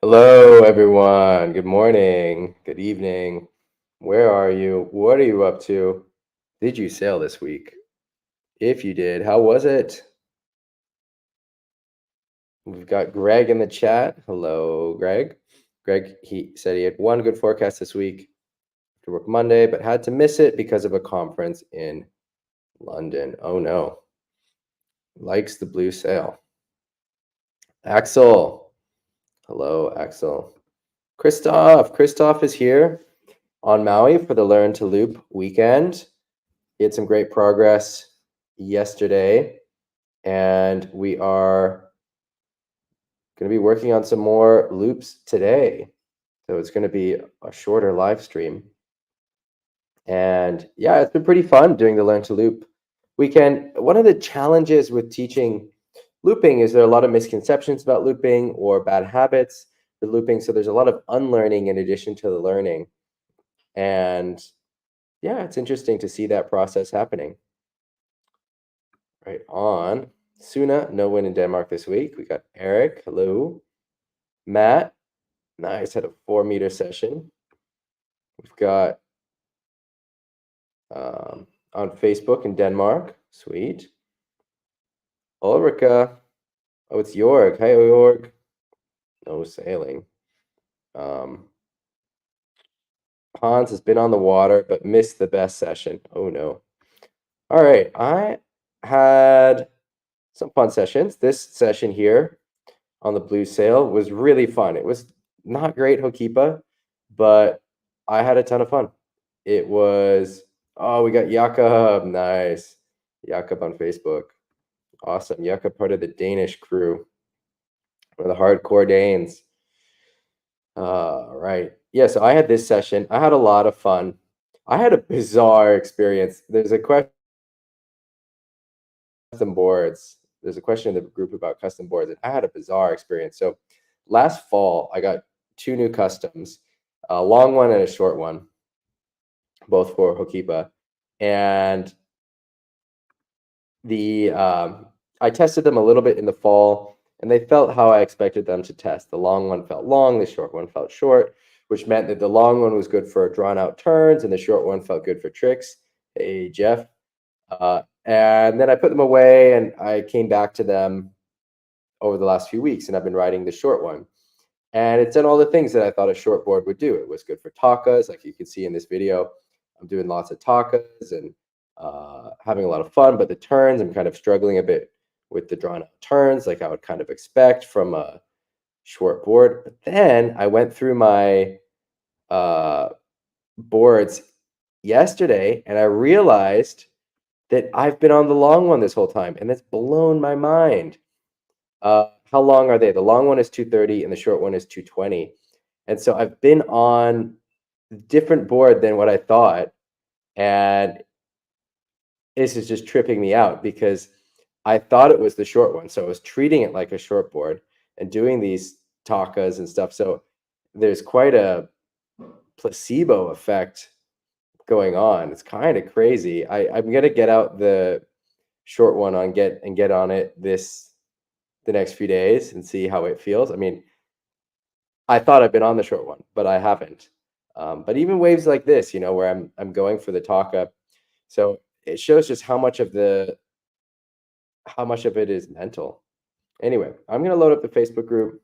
Hello, everyone. Good morning. Good evening. Where are you? What are you up to? Did you sail this week? If you did, how was it? We've got Greg in the chat. Hello, Greg. Greg, he said he had one good forecast this week to work Monday, but had to miss it because of a conference in London. Oh no. Likes the blue sail. Axel. Hello, Axel. Christoph. Christoph is here on Maui for the Learn to Loop weekend. He had some great progress yesterday, and we are going to be working on some more loops today. So it's going to be a shorter live stream. And yeah, it's been pretty fun doing the Learn to Loop weekend. One of the challenges with teaching looping is there are a lot of misconceptions about looping or bad habits with looping. So there's a lot of unlearning in addition to the learning. And yeah, it's interesting to see that process happening. Right on. Suna, no win in Denmark this week. We got Eric, hello. Matt, nice, had a 4-meter session. We've got on Facebook in Denmark, sweet. Ulrika, oh, it's Jorg. Hey, Jorg. No sailing. Hans has been on the water, but missed the best session. Oh, no. All right, I had some fun sessions. This session here on the blue sail was really fun. It was not great Hokipa, but I had a ton of fun. It was, oh, we got Jakob. Nice. Jakob on Facebook. Awesome. Jakob, part of the Danish crew, one of the hardcore Danes. Right. Yeah, so I had this session. I had a lot of fun. I had a bizarre experience. There's a question custom boards. There's a question in the group about custom boards, and I had a bizarre experience. So last fall, I got 2 new customs, a long one and a short one, both for Hokipa. And the I tested them a little bit in the fall, and they felt how I expected them to test. The long one felt long, the short one felt short, which meant that the long one was good for drawn out turns, and the short one felt good for tricks. Hey, Jeff. And then I put them away, and I came back to them over the last few weeks, and I've been riding the short one. And it's done all the things that I thought a short board would do. It was good for takas, like you can see in this video. I'm doing lots of takas and having a lot of fun, but the turns, I'm kind of struggling a bit with the drawn out turns, like I would kind of expect from a short board. But then I went through my boards yesterday, and I realized that I've been on the long one this whole time, and that's blown my mind. How long are they? The long one is 230 and the short one is 220. And so I've been on a different board than what I thought. And this is just tripping me out because I thought it was the short one. So I was treating it like a short board and doing these takas and stuff. So there's quite a placebo effect going on. It's kind of crazy. I'm gonna get out the short one on get on it the next few days and see how it feels. I mean, I thought I've been on the short one, but I haven't. But even waves like this, where I'm going for the talk up, so it shows just how much of it is mental. Anyway, I'm gonna load up the Facebook group,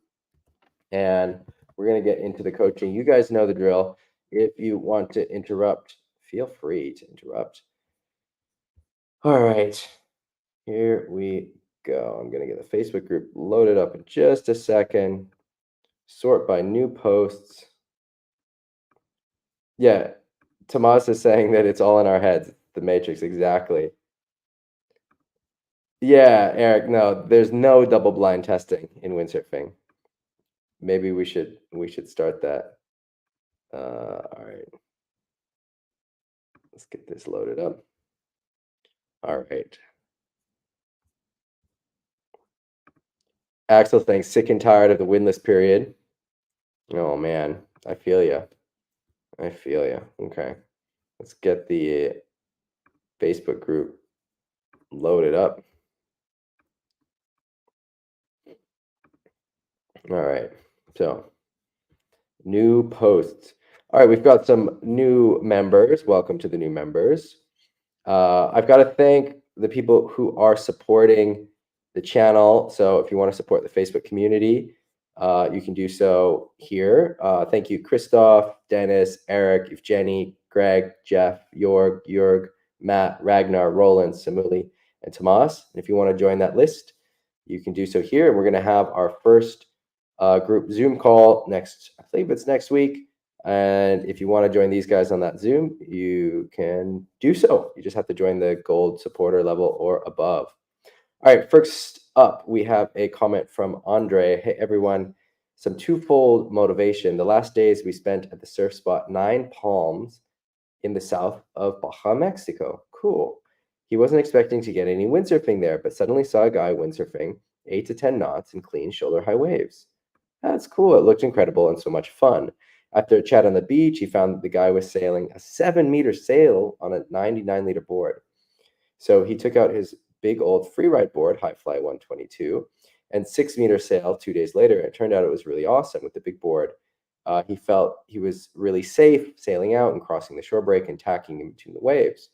and we're gonna get into the coaching. You guys know the drill. If you want to interrupt, feel free to interrupt. All right, here we go. I'm gonna get the Facebook group loaded up in just a second. Sort by new posts. Yeah, Tomas is saying that it's all in our heads, the Matrix, exactly. Yeah, Eric, no, there's no double-blind testing in windsurfing. Maybe we should start that. All right. Let's get this loaded up. All right. Axel thinks sick and tired of the windless period. Oh man, I feel you. I feel you. Okay. Let's get the Facebook group loaded up. All right. So New posts. All right, we've got some new members. Welcome to the new members. I've got to thank the people who are supporting the channel. So if you want to support the Facebook community, you can do so here. Thank you, Christoph, Dennis, Eric, Evgeny, Greg, Jeff, Jörg, Matt, Ragnar, Roland, Samuli, and Tomas. And if you want to join that list, you can do so here. And we're going to have our first group Zoom call next, I believe it's next week. And if you want to join these guys on that Zoom, you can do so. You just have to join the gold supporter level or above. All right, first up, we have a comment from Andre. Hey, everyone, some twofold motivation. The last days we spent at the surf spot 9 Palms in the south of Baja, Mexico. Cool. He wasn't expecting to get any windsurfing there, but suddenly saw a guy windsurfing 8 to 10 knots in clean shoulder-high waves. That's cool. It looked incredible and so much fun. After a chat on the beach, he found that the guy was sailing a 7-meter sail on a 99-liter board. So he took out his big old freeride board, High Fly 122, and 6-meter sail 2 days later. It turned out it was really awesome with the big board. He felt he was really safe sailing out and crossing the shore break and tacking in between the waves.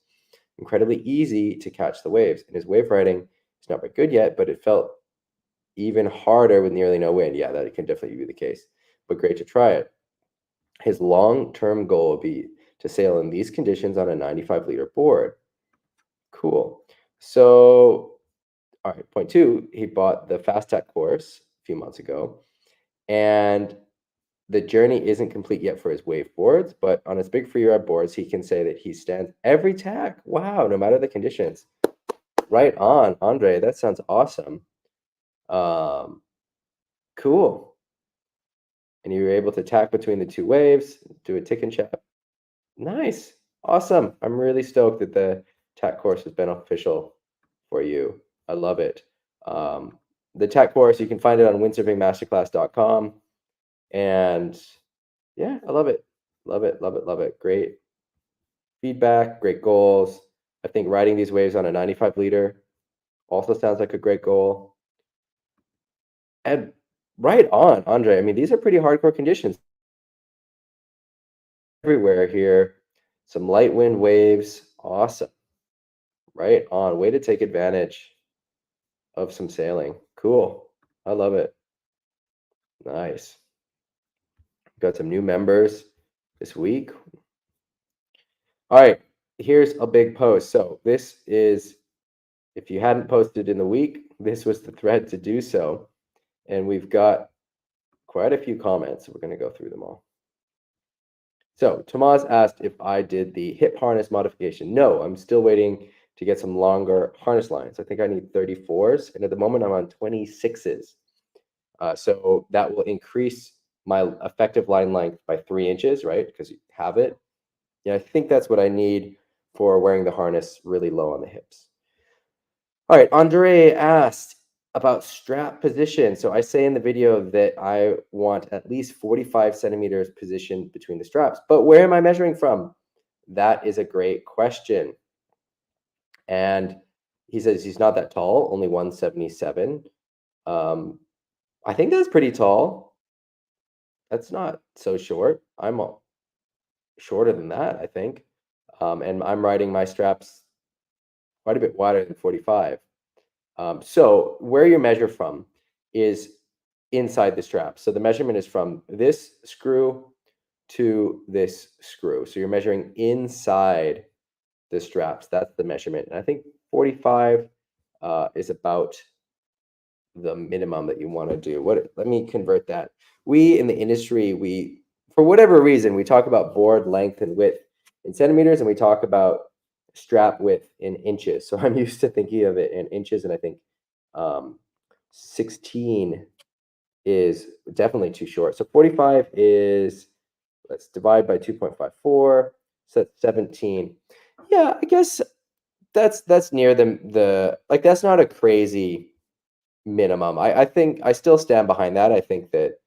Incredibly easy to catch the waves. And his wave riding is not very good yet, but it felt even harder with nearly no wind. Yeah, that can definitely be the case, but great to try it. His long-term goal would be to sail in these conditions on a 95-liter board. Cool. So, all right, point 2, he bought the Fast Tack course a few months ago, and the journey isn't complete yet for his wave boards, but on his big freeride boards, he can say that he stands every tack. Wow, no matter the conditions. Right on, Andre. That sounds awesome. Cool. And you were able to tack between the 2 waves, do a tick and chat. Nice. Awesome. I'm really stoked that the tack course has been beneficial for you. I love it. The tack course, you can find it on windsurfingmasterclass.com. And yeah, I love it. Love it, love it, love it. Great feedback, great goals. I think riding these waves on a 95-liter also sounds like a great goal. And right on, Andre. I mean, these are pretty hardcore conditions everywhere here. Some light wind waves. Awesome. Right on. Way to take advantage of some sailing. Cool. I love it. Nice. Got some new members this week. All right. Here's a big post. So this is, if you hadn't posted in the week, this was the thread to do so. And we've got quite a few comments. We're going to go through them all. So Tomas asked if I did the hip harness modification. No, I'm still waiting to get some longer harness lines. I think I need 34s, and at the moment I'm on 26s. So that will increase my effective line length by 3 inches, right? Because you have it. Yeah, I think that's what I need for wearing the harness really low on the hips. All right, Andre asked about strap position. So I say in the video that I want at least 45 centimeters position between the straps, but where am I measuring from? That is a great question. And he says he's not that tall, only 177. I think that's pretty tall. That's not so short. I'm shorter than that, I think. And I'm riding my straps quite a bit wider than 45. So where you measure from is inside the strap. So the measurement is from this screw to this screw. So you're measuring inside the straps. That's the measurement. And I think 45 is about the minimum that you want to do. Let me convert that. We in the industry, for whatever reason, we talk about board length and width in centimeters, and we talk about strap width in inches. So I'm used to thinking of it in inches, and I think 16 is definitely too short. So 45 is, let's divide by 2.54, so that's 17. Yeah, I guess that's near the like, that's not a crazy minimum. I think I still stand behind that. I think that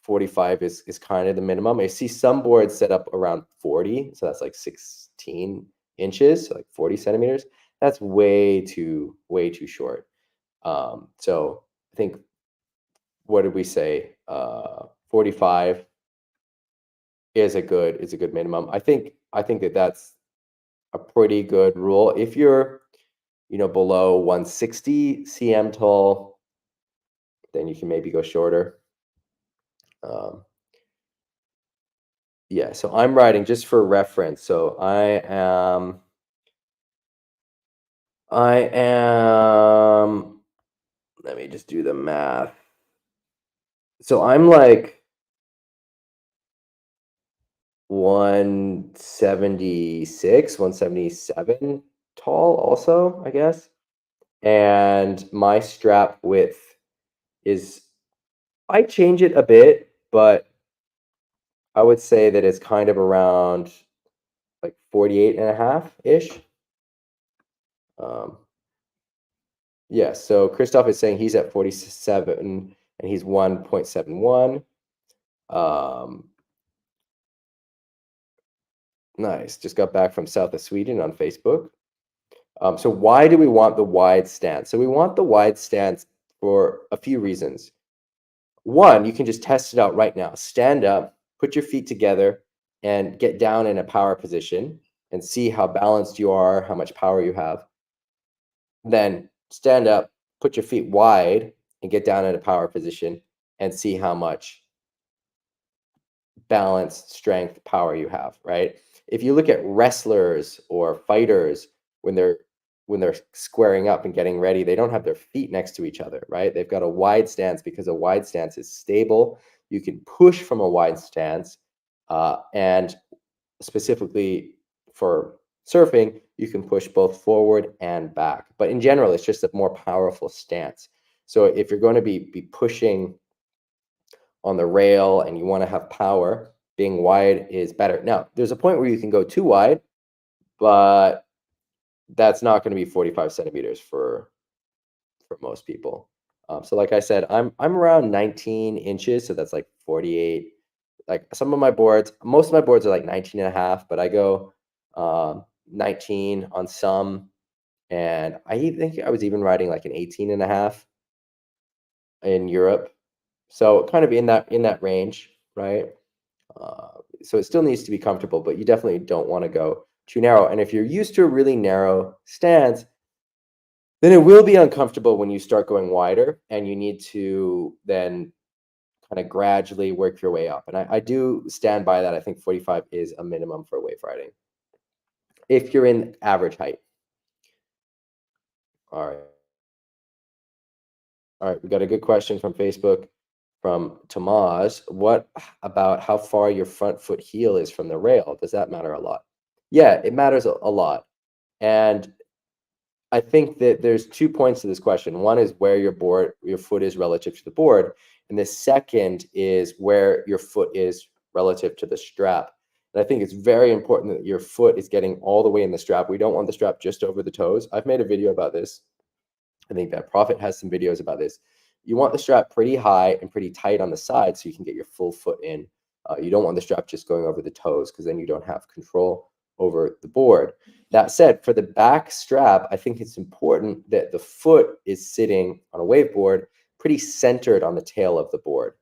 45 is kind of the minimum. I see some boards set up around 40, so that's like 16 inches, so like 40 centimeters. That's way too short. So I think, what did we say? 45 is a good minimum. I think that that's a pretty good rule. If you're, below 160 cm tall, then you can maybe go shorter. Um, yeah, so I'm riding just for reference. So I am, let me just do the math. So I'm like 176, 177 tall also, I guess. And my strap width is, I change it a bit, but I would say that it's kind of around like 48 and a half ish. Um, yeah, so Christoph is saying he's at 47 and he's 1.71. Um, nice. Just got back from south of Sweden on Facebook. So why do we want the wide stance? So we want the wide stance for a few reasons. One, you can just test it out right now. Stand up, put your feet together, and get down in a power position and see how balanced you are, how much power you have. Then stand up, put your feet wide, and get down in a power position and see how much balance, strength, power you have, right? If you look at wrestlers or fighters when they're squaring up and getting ready, they don't have their feet next to each other, right? They've got a wide stance because a wide stance is stable. You can push from a wide stance, and specifically for surfing, you can push both forward and back. But in general, it's just a more powerful stance. So if you're going to be pushing on the rail and you want to have power, being wide is better. Now, there's a point where you can go too wide, but that's not going to be 45 centimeters for most people. So like I said, I'm around 19 inches, so that's like 48. Like some of my boards, most of my boards are like 19 and a half, but I go 19 on some, and I think I was even riding like an 18 and a half in Europe. So kind of in that range, right? So it still needs to be comfortable, but you definitely don't want to go too narrow. And if you're used to a really narrow stance, then it will be uncomfortable when you start going wider, and you need to then kind of gradually work your way up. And I do stand by that. I think 45 is a minimum for wave riding if you're in average height. All right. All right. We got a good question from Facebook from Tomas. What about how far your front foot heel is from the rail? Does that matter a lot? Yeah, it matters a lot. And I think that there's 2 points to this question. One is where your foot is relative to the board, and the second is where your foot is relative to the strap. And I think it's very important that your foot is getting all the way in the strap. We don't want the strap just over the toes. I've made a video about this. I think that Profit has some videos about this. You want the strap pretty high and pretty tight on the side so you can get your full foot in. You don't want the strap just going over the toes because then you don't have control over the board. That said, for the back strap, I think it's important that the foot is sitting on a waveboard pretty centered on the tail of the board.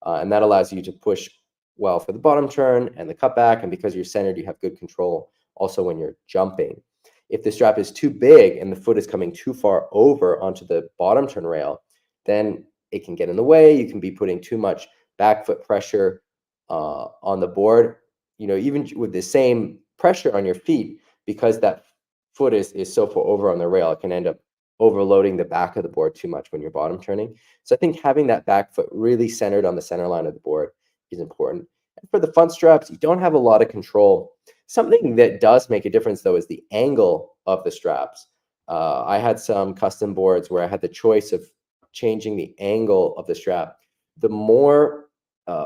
And that allows you to push well for the bottom turn and the cutback. And because you're centered, you have good control also when you're jumping. If the strap is too big and the foot is coming too far over onto the bottom turn rail, then it can get in the way. You can be putting too much back foot pressure on the board. Even with the same pressure on your feet, because that foot is so far over on the rail, it can end up overloading the back of the board too much when you're bottom turning. So I think having that back foot really centered on the center line of the board is important. And for the front straps, you don't have a lot of control. Something that does make a difference, though, is the angle of the straps. I had some custom boards where I had the choice of changing the angle of the strap. The more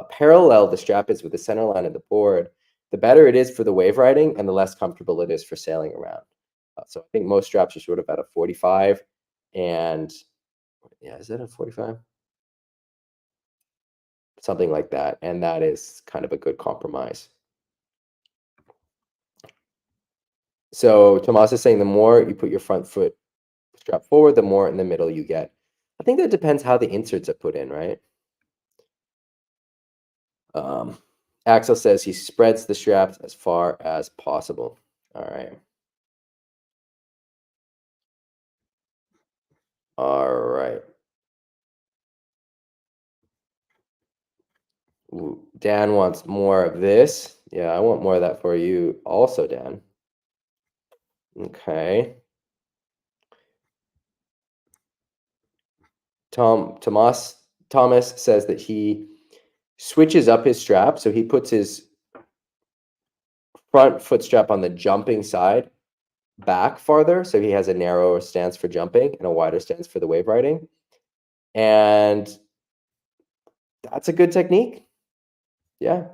parallel the strap is with the center line of the board, the better it is for the wave riding and the less comfortable it is for sailing around. So I think most straps are sort of at a 45, and yeah, is it a 45? Something like that, and that is kind of a good compromise. So Tomas is saying the more you put your front foot strap forward, the more in the middle you get. I think that depends how the inserts are put in, right? Axel says he spreads the straps as far as possible. All right. All right. Ooh, Dan wants more of this. Yeah, I want more of that for you also, Dan. Okay. Thomas says that he switches up his strap. So he puts his front foot strap on the jumping side back farther. So he has a narrower stance for jumping and a wider stance for the wave riding. And that's a good technique. Yeah,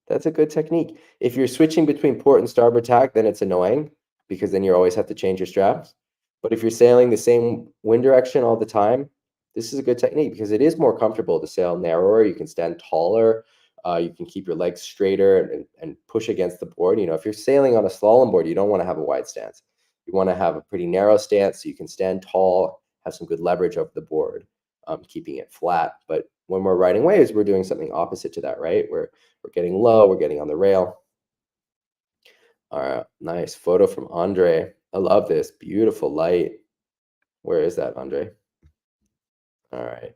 that's a good technique. If you're switching between port and starboard tack, then it's annoying because then you always have to change your straps. But if you're sailing the same wind direction all the time, this is a good technique because it is more comfortable to sail narrower. You can stand taller. You can keep your legs straighter and push against the board. If you're sailing on a slalom board, you don't want to have a wide stance. You want to have a pretty narrow stance so you can stand tall, have some good leverage over the board, keeping it flat. But when we're riding waves, we're doing something opposite to that, right? We're getting low, we're getting on the rail. All right, nice photo from Andre. I love this. Beautiful light. Where is that, Andre? All right.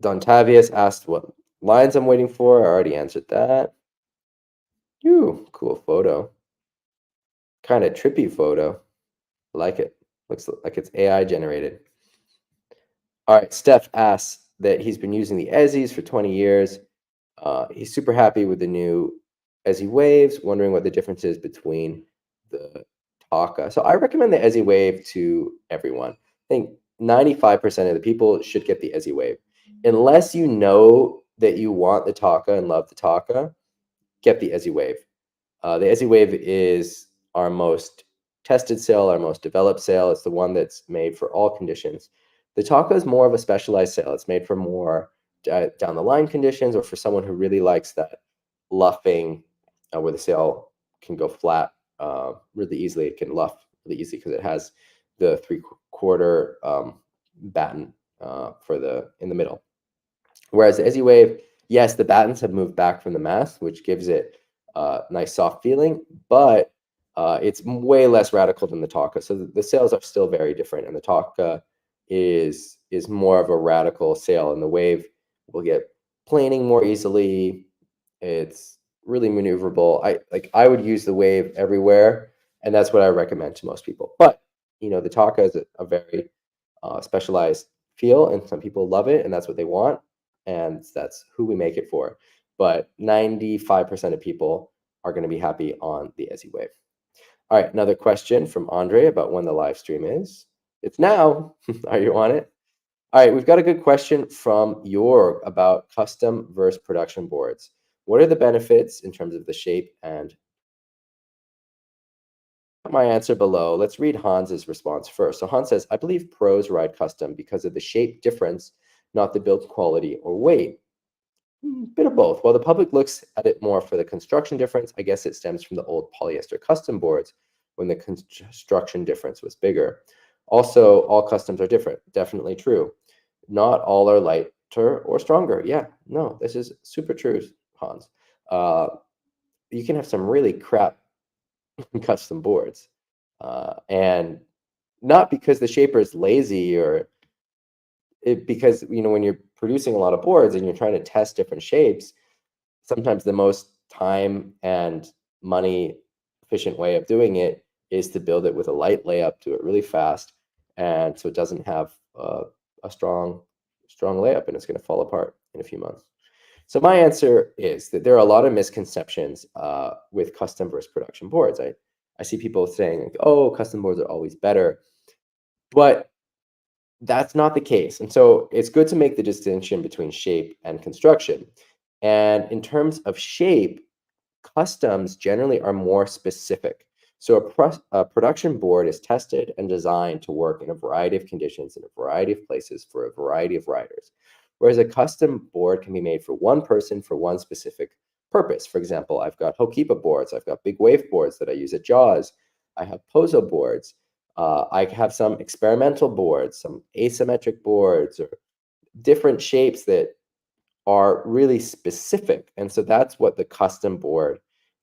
Dontavius asked what lines I'm waiting for. I already answered that. Ooh, cool photo. Kind of trippy photo. I like it. Looks like it's AI generated. All right, Steph asks that he's been using the Ezzies for 20 years. He's super happy with the new Ezzy Waves, wondering what the difference is between the Taka. So I recommend the Ezzy Wave to everyone. I think 95% of the people should get the Ezzy Wave. Unless you know that you want the Taka and love the Taka, get the Ezzy Wave. The Ezzy Wave is our most tested sail, our most developed sail. It's the one that's made for all conditions. The Taka is more of a specialized sail. It's made for more down the line conditions, or for someone who really likes that luffing, where the sail can go flat really easily. It can luff really easy because it has the 3/4 batten in the middle. Whereas the Ezzy Wave, yes, the battens have moved back from the mast, which gives it a nice soft feeling, but it's way less radical than the Taka. So the sails are still very different, and the Taka is more of a radical sail, and the Wave will get planing more easily. It's really maneuverable. I would use the Wave everywhere, and that's what I recommend to most people. But the Taka is a very specialized feel, and some people love it, and that's what they want, and that's who we make it for. But 95% of people are going to be happy on the Ezzy Wave. All right, another question from Andre about when the live stream is. It's now. Are you on it? All right, we've got a good question from Jorg about custom versus production boards. What are the benefits in terms of the shape and my answer below? Let's read Hans's response first. So Hans says, I believe pros ride custom because of the shape difference, not the build quality or weight. Bit of both. While the public looks at it more for the construction difference, I guess it stems from the old polyester custom boards when the construction difference was bigger. Also, all customs are different. Definitely true. Not all are lighter or stronger. Yeah, no, this is super true, Hans. You can have some really crap custom boards. And not because the shaper is lazy or because when you're producing a lot of boards and you're trying to test different shapes, sometimes the most time and money efficient way of doing it is to build it with a light layup, do it really fast, and so it doesn't have a strong layup and it's going to fall apart in a few months. So my answer is that there are a lot of misconceptions with custom versus production boards. I see people saying, like, oh, custom boards are always better, but that's not the case. And so it's good to make the distinction between shape and construction. And in terms of shape, customs generally are more specific. So a production board is tested and designed to work in a variety of conditions in a variety of places for a variety of riders. Whereas a custom board can be made for one person for one specific purpose. For example, I've got Hokipa boards, I've got big wave boards that I use at Jaws, I have Pozo boards, I have some experimental boards, some asymmetric boards, or different shapes that are really specific. And so that's what the custom board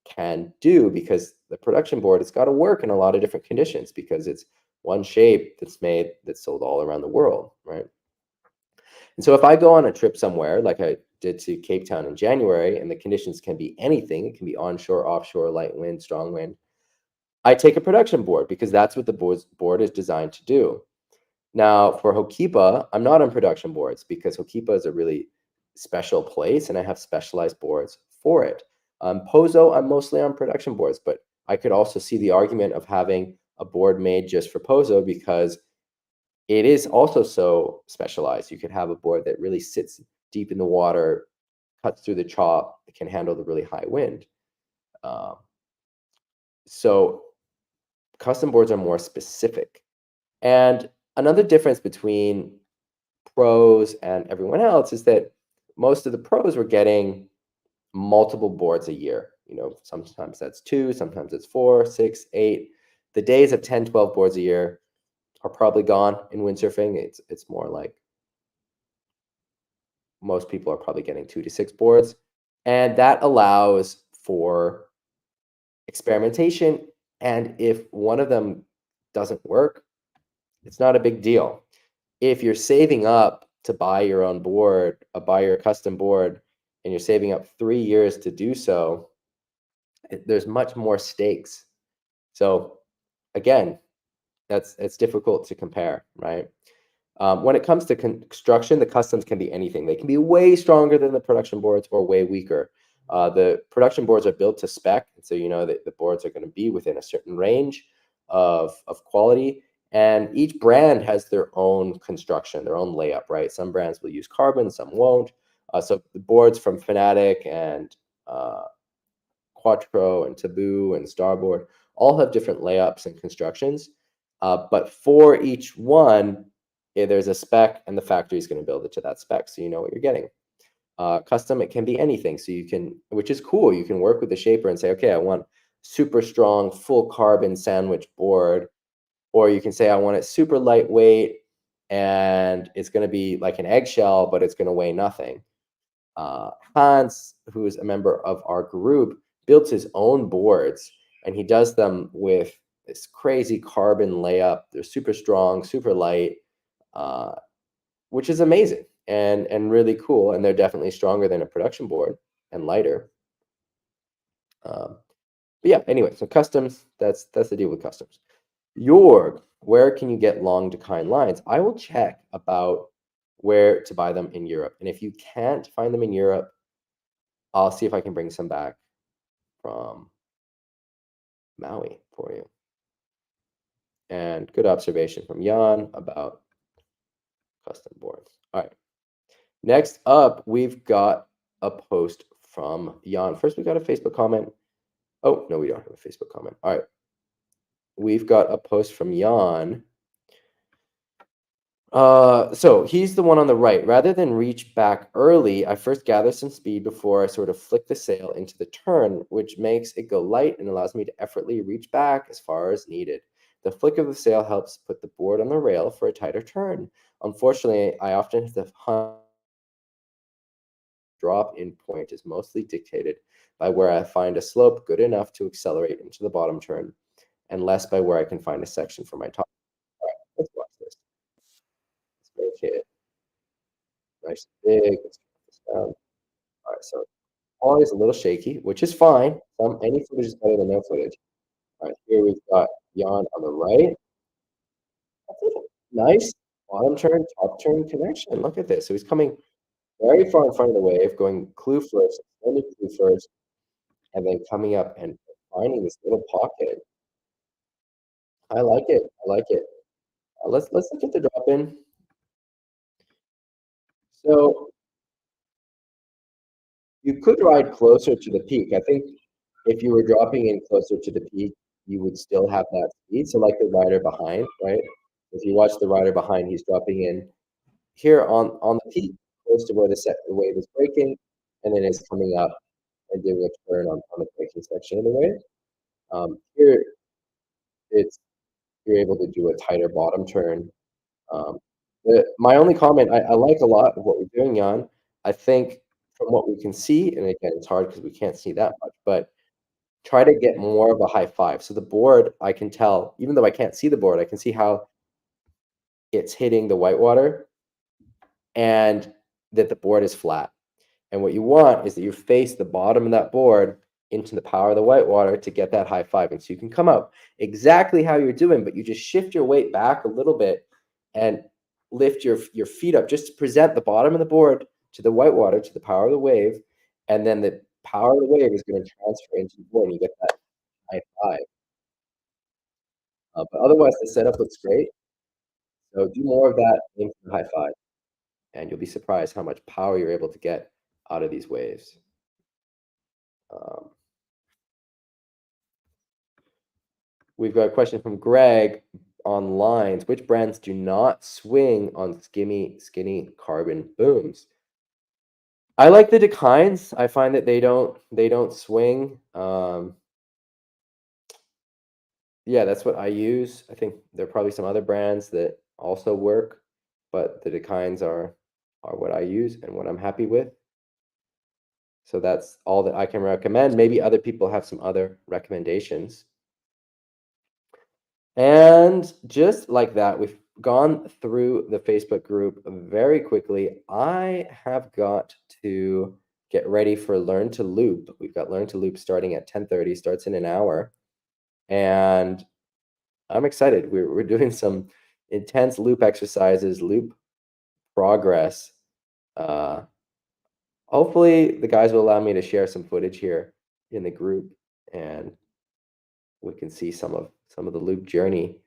can do, because the production board, it's got to work in a lot of different conditions because it's one shape that's sold all around the world, right? And so if I go on a trip somewhere, like I did to Cape Town in January, and the conditions can be anything, it can be onshore, offshore, light wind, strong wind, I take a production board because that's what the board is designed to do. Now, for Hokipa, I'm not on production boards because Hokipa is a really special place and I have specialized boards for it. Pozo, I'm mostly on production boards, but I could also see the argument of having a board made just for Pozo because it is also so specialized. You could have a board that really sits deep in the water, cuts through the chop, it can handle the really high wind. Um, so custom boards are more specific. And another difference between pros and everyone else is that most of the pros were getting multiple boards a year. Sometimes that's two, sometimes it's four, six, eight. The days of 10, 12 boards a year are probably gone in windsurfing. It's more like most people are probably getting 2 to 6 boards. And that allows for experimentation. And if one of them doesn't work, it's not a big deal. If you're saving up to buy your own board, buy your custom board, and you're saving up 3 years to do so, there's much more stakes. So again, it's difficult to compare, right? When it comes to construction, the customs can be anything. They can be way stronger than the production boards or way weaker. The production boards are built to spec, so you know that the boards are going to be within a certain range of quality. And each brand has their own construction, their own layup, right? Some brands will use carbon, some won't. So the boards from Fanatic and uh, Quattro and Taboo and Starboard all have different layups and constructions. But for each one, there's a spec, and the factory is going to build it to that spec, so you know what you're getting. Custom, it can be anything, so you can, which is cool. You can work with the shaper and say, okay, I want super strong, full carbon sandwich board, or you can say, I want it super lightweight, and it's going to be like an eggshell, but it's going to weigh nothing. Hans, who is a member of our group, built his own boards, and he does them with this crazy carbon layup. They're super strong, super light, uh, which is amazing and really cool. And they're definitely stronger than a production board and lighter. But yeah, anyway, so customs, that's the deal with customs. Jorg, where can you get long Dakine lines? I will check about where to buy them in Europe. And if you can't find them in Europe, I'll see if I can bring some back from Maui for you. And good observation from Jan about custom boards. All right. Next up, we've got a post from Jan. First, we got a Facebook comment. Oh, no, we don't have a Facebook comment. All right. We've got a post from Jan. So he's the one on the right. Rather than reach back early, I first gather some speed before I sort of flick the sail into the turn, which makes it go light and allows me to effortlessly reach back as far as needed. The flick of the sail helps put the board on the rail for a tighter turn. Unfortunately, I often have to hunt. Drop in point is mostly dictated by where I find a slope good enough to accelerate into the bottom turn, and less by where I can find a section for my top. All right, let's watch this. Let's make it nice and big. Let's get this down. All right, so quality is a little shaky, which is fine. Any footage is better than no footage. All right, here we've got Jan on the right. That's it. Nice bottom turn, top turn connection. Look at this. So he's coming very far in front of the wave, going clue first, extended clue first, and then coming up and finding this little pocket. I like it. I like it. Let's look at the drop in. So you could ride closer to the peak. I think if you were dropping in closer to the peak, you would still have that speed. So like the rider behind, right? If you watch the rider behind, he's dropping in here on the peak, close to where the wave is breaking, and then is coming up and doing a turn on the breaking section of the wave. Here it's you're able to do a tighter bottom turn. Um, my only comment, I like a lot of what we're doing, Jan. I think from what we can see, and again, it's hard because we can't see that much, but try to get more of a high five. So the board, I can tell, even though I can't see the board, I can see how it's hitting the whitewater and that the board is flat. And what you want is that you face the bottom of that board into the power of the whitewater to get that high five. And so you can come out exactly how you're doing, but you just shift your weight back a little bit and lift your feet up just to present the bottom of the board to the whitewater, to the power of the wave. And then the power of the wave is going to transfer into the board and you get that high five. But otherwise, the setup looks great. So do more of that into the high five, and you'll be surprised how much power you're able to get out of these waves. Um, we've got a question from Greg on lines. Which brands do not swing on skinny carbon booms? I like the Declines. I find that they don't swing. Yeah, that's what I use. I think there are probably some other brands that also work, but the Declines are what I use and what I'm happy with. So that's all that I can recommend. Maybe other people have some other recommendations. And just like that, we've gone through the Facebook group very quickly. I have got to get ready for Learn to Loop. We've got Learn to Loop starting at 10:30, starts in an hour. And I'm excited. We're doing some intense loop exercises, loop progress. Uh, Hopefully, the guys will allow me to share some footage here in the group, and we can see some of the loop journey.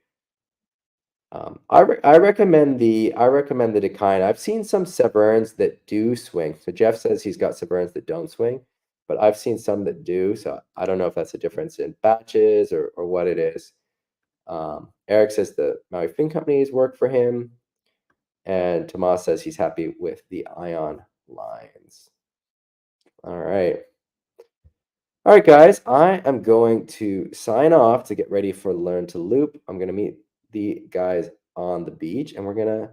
I recommend the Decline. I've seen some Severns that do swing. So Jeff says he's got Severns that don't swing, but I've seen some that do. So I don't know if that's a difference in batches or what it is. Eric says the Maui Fin companies work for him, and Tomas says he's happy with the ion lines. All right. All right, guys, I am going to sign off to get ready for Learn to Loop. I'm going to meet the guys on the beach, and we're going to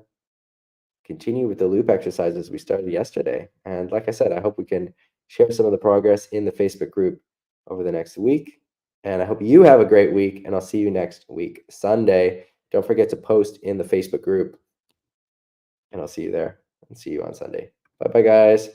continue with the loop exercises we started yesterday. And like I said, I hope we can share some of the progress in the Facebook group over the next week. And I hope you have a great week, and I'll see you next week, Sunday. Don't forget to post in the Facebook group, and I'll see you there and see you on Sunday. Bye-bye, guys.